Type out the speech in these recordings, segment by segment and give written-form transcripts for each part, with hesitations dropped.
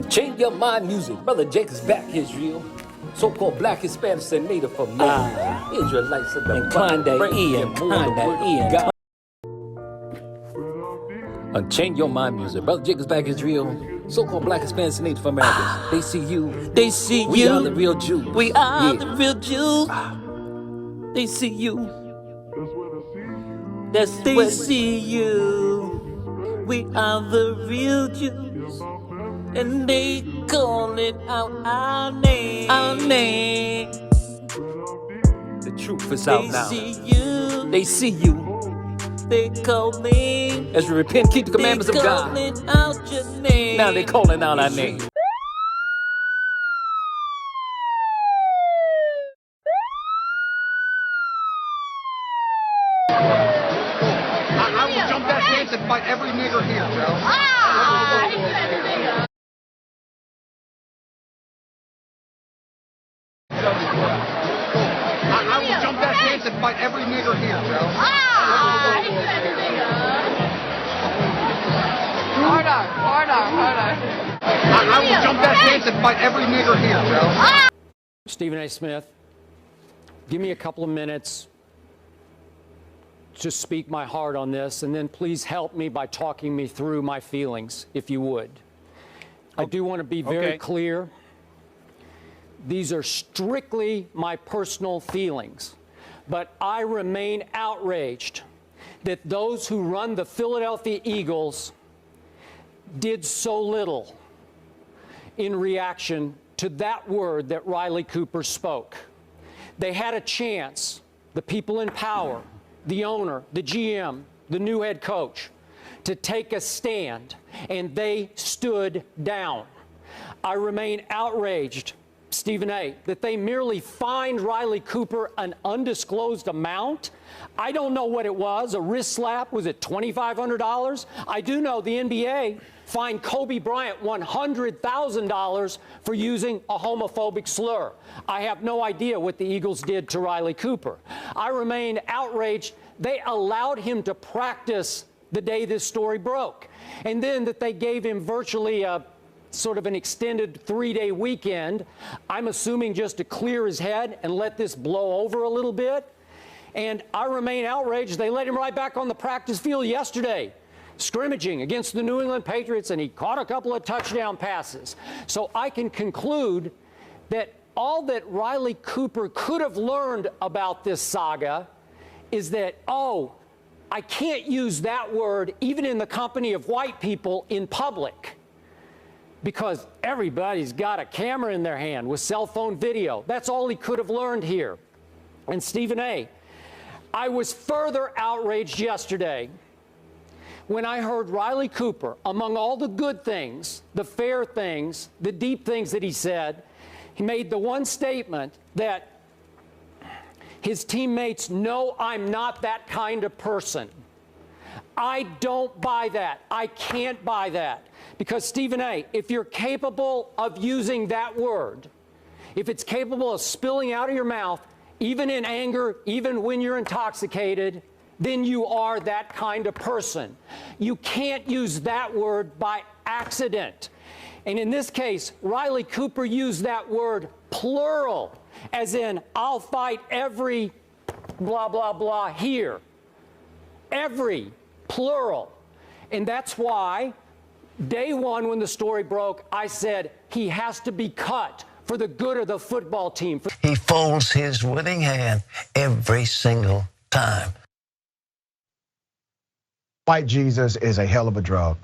Change your mind music. Brother Jake is back, Israel. So-called black, Hispanics, and Native Americans. Israelites of the Incline that ear, incline that ear. Unchain your mind music. Brother Jake is back, Israel. So-called black, Hispanics, and Native Americans. They see you. They see you. We are the real Jews. We are the real Jews. They see you. They see you. We are the real Jews. And they calling out our name. Our name. The truth is out now. They see you. They see you. They calling. As we repent, keep the commandments of God. They calling out your name. Now they're calling out our name. I will jump that fence and fight every nigger here, bro. I will jump that fence and fight every nigger here, bro. Hold on. I will jump that fence and fight every nigger here, bro. Stephen A. Smith, give me a couple of minutes to speak my heart on this, and then please help me by talking me through my feelings, if you would. I do want to be very clear. These are strictly my personal feelings, but I remain outraged that those who run the Philadelphia Eagles did so little in reaction to that word that Riley Cooper spoke. They had a chance, the people in power, the owner, the GM, the new head coach, to take a stand, and they stood down. I remain outraged, Stephen A., that they merely fined Riley Cooper an undisclosed amount. I don't know what it was. A wrist slap? Was it $2,500? I do know the NBA fined Kobe Bryant $100,000 for using a homophobic slur. I have no idea what the Eagles did to Riley Cooper. I remain outraged they allowed him to practice the day this story broke, and then that they gave him virtually a sort of an extended 3-day weekend, I'm assuming just to clear his head and let this blow over a little bit. And I remain outraged they let him right back on the practice field yesterday, scrimmaging against the New England Patriots, and he caught a couple of touchdown passes. So I can conclude that all that Riley Cooper could have learned about this saga is that, oh, I can't use that word even in the company of white people in public, because everybody's got a camera in their hand with cell phone video. That's all he could have learned here. And Stephen A., I was further outraged yesterday when I heard Riley Cooper, among all the good things, the fair things, the deep things that he said, he made the one statement that his teammates know I'm not that kind of person. I don't buy that. I can't buy that. Because, Stephen A., if you're capable of using that word, if it's capable of spilling out of your mouth, even in anger, even when you're intoxicated, then you are that kind of person. You can't use that word by accident. And in this case, Riley Cooper used that word plural, as in, I'll fight every blah, blah, blah here. Every, plural. And that's why day one when the story broke, I said he has to be cut for the good of the football team. He folds his winning hand every single time. White Jesus is a hell of a drug.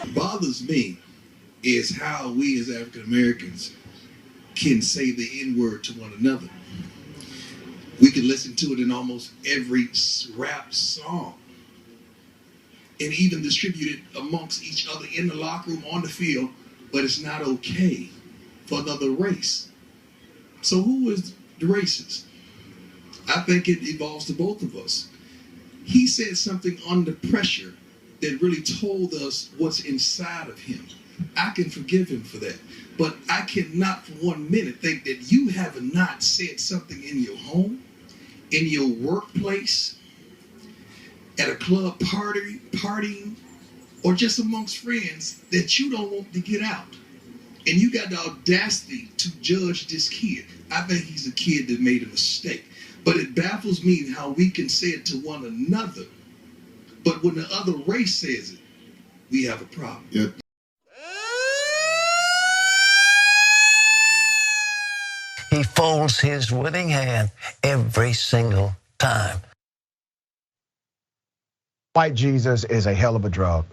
What bothers me is how we as African Americans can say the N-word to one another. We can listen to it in almost every rap song and even distribute it amongst each other in the locker room, on the field, but it's not okay for another race. So who is the racist? I think it evolves to both of us. He said something under pressure that really told us what's inside of him. I can forgive him for that. But I cannot for 1 minute think that you have not said something in your home, in your workplace, at a club partying, or just amongst friends that you don't want to get out. And you got the audacity to judge this kid. I think he's a kid that made a mistake. But it baffles me how we can say it to one another, but when the other race says it, we have a problem. Yeah. He folds his willing hand every single time. White Jesus is a hell of a drug.